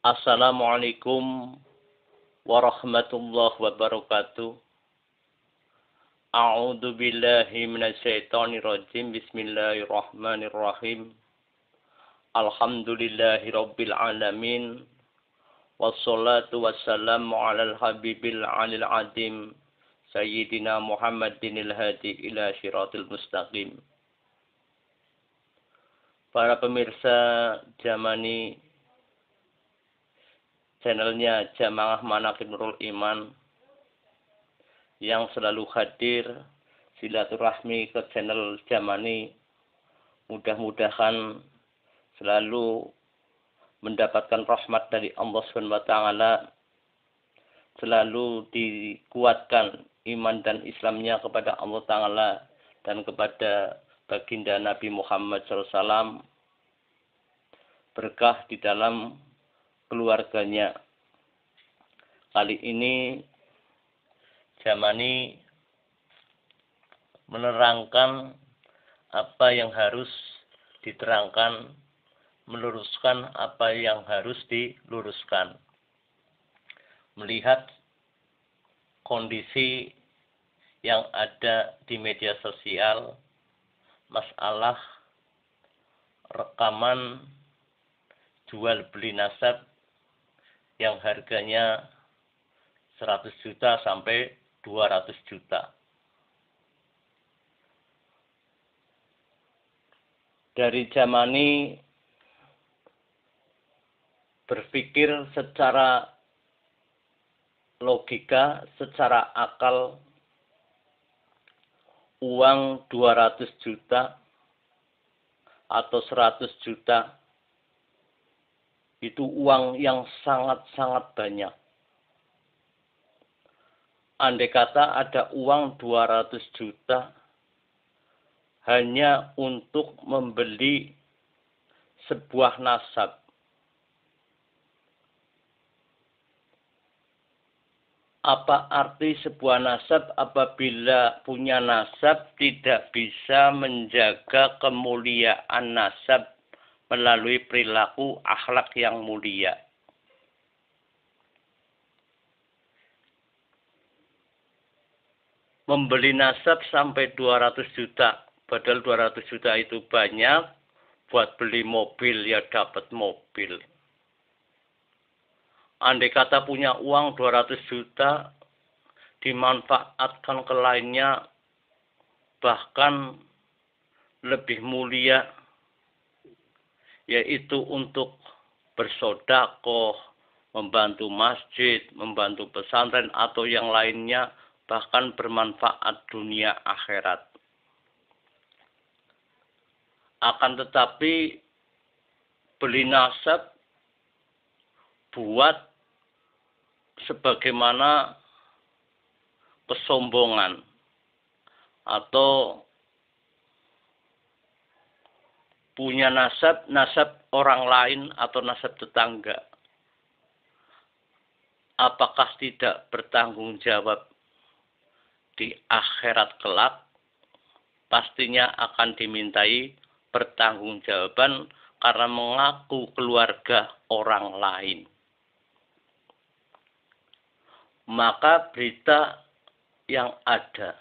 Assalamualaikum warahmatullahi wabarakatuh. A'udzu billahi minasyaitonir rajim. Bismillahirrahmanirrahim. Alhamdulillahi rabbil alamin. Wassalatu wassalamu alal habibil alil adim. Sayyidina Muhammadinil hadi ila syiratil mustaqim. Para pemirsa Jamani, channelnya Jamaah Manaqib Nurul Iman yang selalu hadir silaturahmi ke channel Jamani, mudah-mudahan selalu mendapatkan rahmat dari Allah SWT, selalu dikuatkan iman dan Islamnya kepada Allah Ta'ala dan kepada baginda Nabi Muhammad SAW, berkah di dalam keluarganya. Kali ini Jamani menerangkan apa yang harus diterangkan, meluruskan apa yang harus diluruskan. Melihat kondisi yang ada di media sosial, masalah rekaman jual beli nasab yang harganya 100 juta sampai 200 juta. Dari Jamani berpikir secara logika, secara akal, uang 200 juta atau 100 juta itu uang yang sangat-sangat banyak. Andai kata ada uang 200 juta hanya untuk membeli sebuah nasab, apa arti sebuah nasab apabila punya nasab tidak bisa menjaga kemuliaan nasab melalui perilaku akhlak yang mulia? Membeli nasab sampai 200 juta, padahal 200 juta itu banyak, buat beli mobil ya dapat mobil. Andai kata punya uang 200 juta, dimanfaatkan ke lainnya, bahkan lebih mulia, yaitu untuk bersedekah, membantu masjid, membantu pesantren atau yang lainnya, bahkan bermanfaat dunia akhirat. Akan tetapi beli nasab buat sebagaimana kesombongan atau punya nasab orang lain atau nasab tetangga. Apakah tidak bertanggung jawab di akhirat kelak? Pastinya akan dimintai pertanggungjawaban karena mengaku keluarga orang lain. Maka berita yang ada,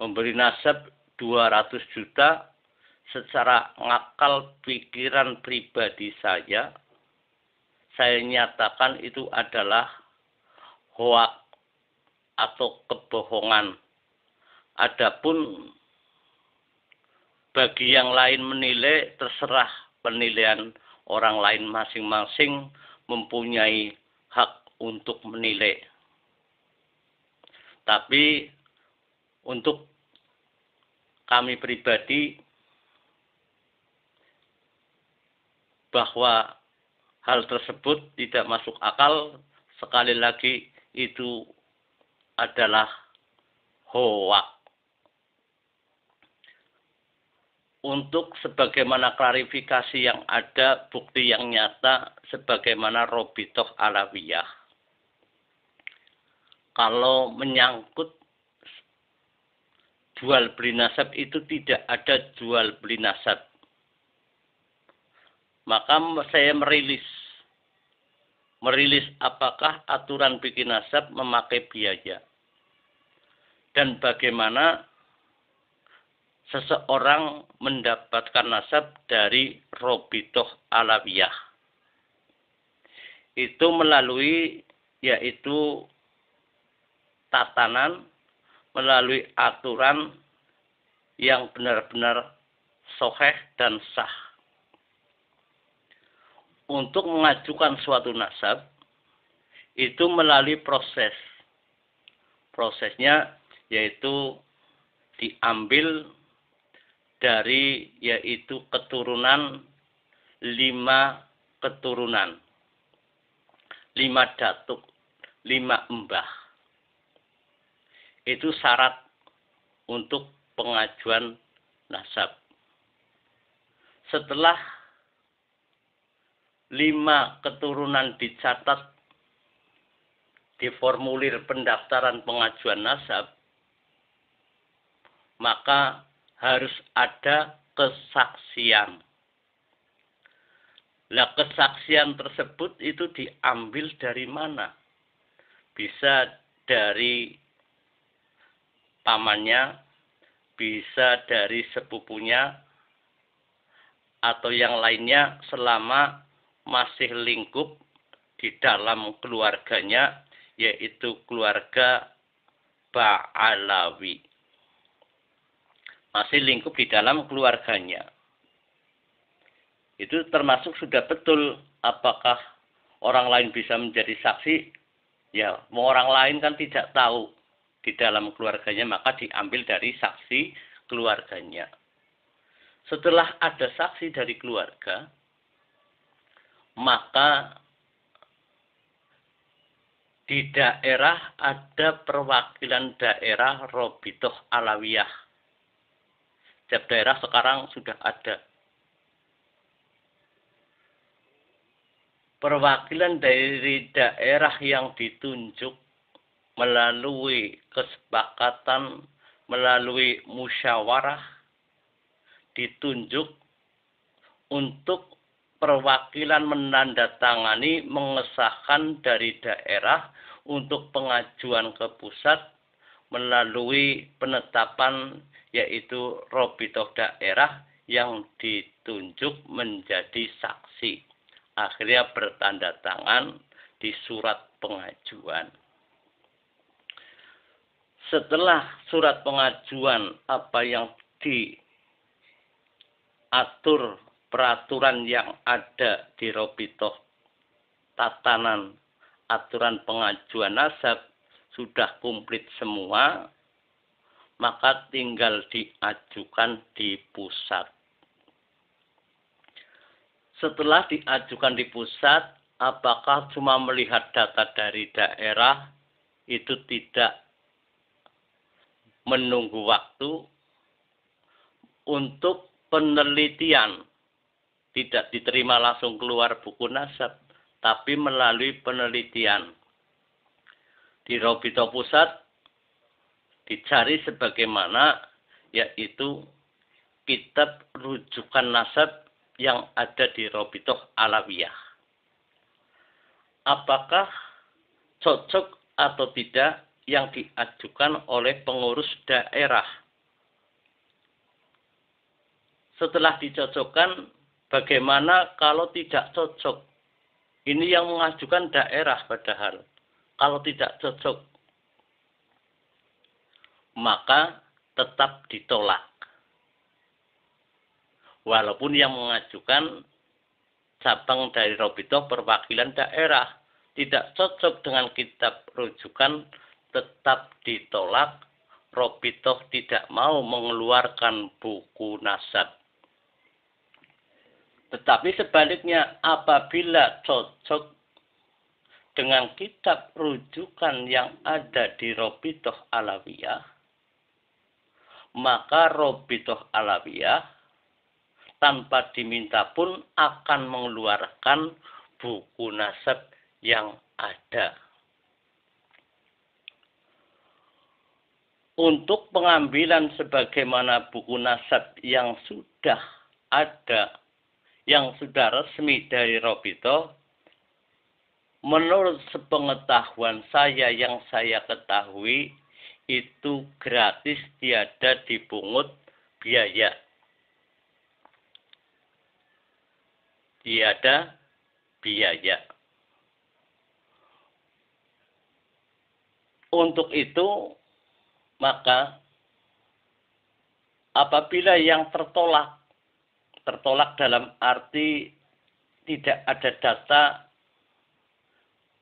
memberi nasab 200 juta, secara ngakal pikiran pribadi saya nyatakan itu adalah hoak atau kebohongan. Adapun bagi yang lain menilai, terserah penilaian orang lain, masing-masing mempunyai hak untuk menilai. Tapi untuk kami pribadi, bahwa hal tersebut tidak masuk akal. Sekali lagi, itu adalah hoak. Untuk sebagaimana klarifikasi yang ada, bukti yang nyata, sebagaimana Robitoh Alawiyah. Kalau menyangkut jual beli nasab, itu tidak ada jual beli nasab. maka saya merilis apakah aturan bikin nasab memakai biaya dan bagaimana seseorang mendapatkan nasab dari Robitoh Alawiyah. Itu melalui yaitu tatanan, melalui aturan yang benar-benar sahih dan sah. Untuk mengajukan suatu nasab, itu melalui proses. Prosesnya yaitu diambil dari yaitu keturunan 5 keturunan, 5 datuk, 5 embah. Itu syarat untuk pengajuan nasab. Setelah 5 keturunan dicatat di formulir pendaftaran pengajuan nasab, maka harus ada kesaksian. Nah, kesaksian tersebut itu diambil dari mana? Bisa dari pamannya, bisa dari sepupunya, atau yang lainnya selama masih lingkup di dalam keluarganya, yaitu keluarga Ba'alawi. Masih lingkup di dalam keluarganya. Itu termasuk sudah betul apakah orang lain bisa menjadi saksi. Ya, orang lain kan tidak tahu di dalam keluarganya, maka diambil dari saksi keluarganya. Setelah ada saksi dari keluarga, maka di daerah ada perwakilan daerah Robitoh Alawiyah. Setiap daerah sekarang sudah ada. Perwakilan dari daerah yang ditunjuk melalui kesepakatan, melalui musyawarah, ditunjuk untuk perwakilan menandatangani, mengesahkan dari daerah untuk pengajuan ke pusat melalui penetapan yaitu Robitoh daerah yang ditunjuk menjadi saksi. Akhirnya bertanda tangan di surat pengajuan. Setelah surat pengajuan apa yang diatur peraturan yang ada di Robitoh tatanan aturan pengajuan nasab sudah komplit semua, maka tinggal diajukan di pusat. Setelah diajukan di pusat, apakah cuma melihat data dari daerah, itu tidak menunggu waktu untuk penelitian. Tidak diterima langsung keluar buku nasab, tapi melalui penelitian. Di Robitoh pusat dicari sebagaimana yaitu kitab rujukan nasab yang ada di Robitoh Alawiyah. Apakah cocok atau tidak yang diajukan oleh pengurus daerah? Setelah dicocokkan, bagaimana kalau tidak cocok? Ini yang mengajukan daerah padahal. Kalau tidak cocok, maka tetap ditolak. Walaupun yang mengajukan cabang dari Robitoh perwakilan daerah tidak cocok dengan kitab rujukan, tetap ditolak. Robitoh tidak mau mengeluarkan buku nasab. Tetapi sebaliknya, apabila cocok dengan kitab rujukan yang ada di Robitoh Alawiyah, maka Robitoh Alawiyah tanpa diminta pun akan mengeluarkan buku nasab yang ada. Untuk pengambilan sebagaimana buku nasab yang sudah ada, yang sudah resmi dari Robito, menurut sepengetahuan saya yang saya ketahui, itu gratis, tiada dipungut biaya. Tiada biaya. Untuk itu, maka apabila yang tertolak dalam arti tidak ada data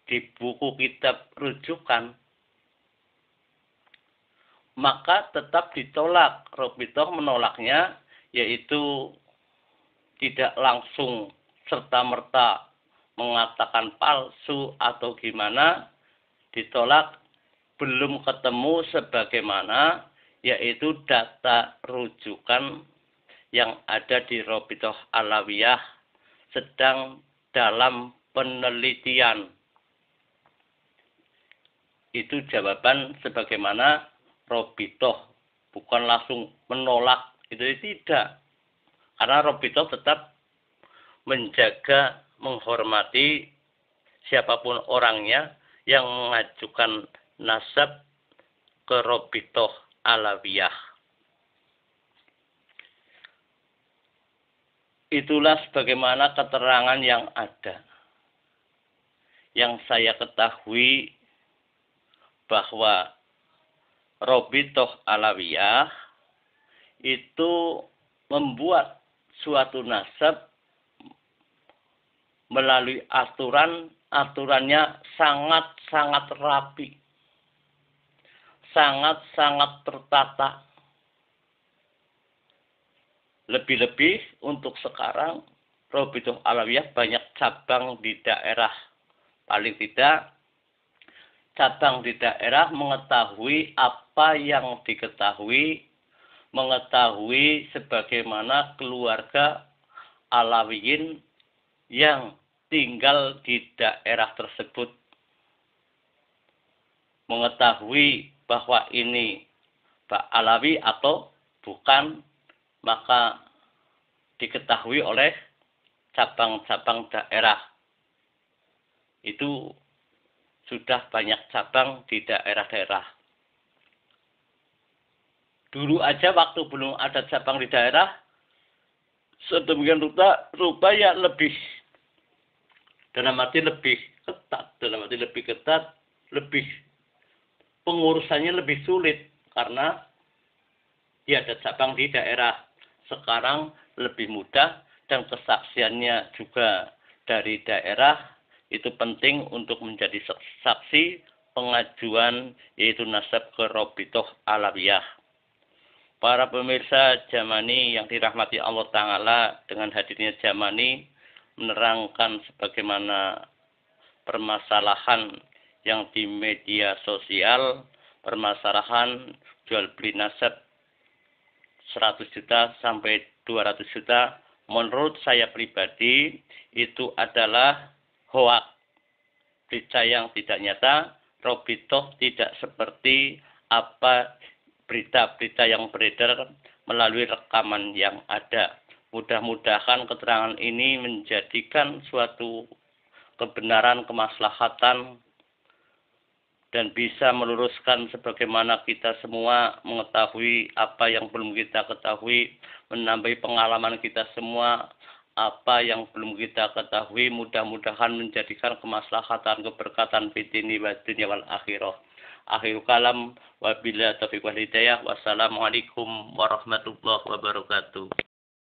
di buku kitab rujukan, maka tetap ditolak. Robito menolaknya, yaitu tidak langsung serta-merta mengatakan palsu atau gimana, ditolak belum ketemu sebagaimana, yaitu data rujukan yang ada di Robitoh Alawiyah sedang dalam penelitian. Itu jawaban sebagaimana Robitoh, bukan langsung menolak, itu tidak. Karena Robitoh tetap menjaga, menghormati siapapun orangnya yang mengajukan nasab ke Robitoh Alawiyah. Itulah sebagaimana keterangan yang ada. Yang saya ketahui bahwa Robitoh Alawiyah itu membuat suatu nasab melalui aturannya sangat-sangat rapi, sangat-sangat tertata. Lebih-lebih untuk sekarang, Robitoh Alawiyah banyak cabang di daerah. Paling tidak, cabang di daerah mengetahui apa yang diketahui, mengetahui sebagaimana keluarga Alawiyin yang tinggal di daerah tersebut. Mengetahui bahwa ini Pak Alawi atau bukan, maka diketahui oleh cabang-cabang daerah. Itu sudah banyak cabang di daerah-daerah. Dulu aja waktu belum ada cabang di daerah, sedemikian rupa ya lebih, dalam arti lebih ketat, lebih pengurusannya lebih sulit karena dia ada cabang di daerah. Sekarang lebih mudah dan kesaksiannya juga dari daerah. Itu penting untuk menjadi saksi pengajuan yaitu nasab ke Robitoh Alawiyah. Para pemirsa Jamani yang dirahmati Allah Ta'ala, dengan hadirnya Jamani menerangkan sebagaimana permasalahan yang di media sosial, permasalahan jual beli nasab 100 juta sampai 200 juta, menurut saya pribadi itu adalah hoak, berita yang tidak nyata. Robitoh tidak seperti apa berita-berita yang beredar melalui rekaman yang ada. Mudah-mudahan keterangan ini menjadikan suatu kebenaran, kemaslahatan, dan bisa meluruskan sebagaimana kita semua mengetahui apa yang belum kita ketahui, menambahi pengalaman kita semua apa yang belum kita ketahui, mudah-mudahan menjadikan kemaslahatan, keberkatan fitini wa dunya wal akhirah. Akhirul kalam, wabillahi taufiq wal hidayah. Wassalamualaikum warahmatullahi wabarakatuh.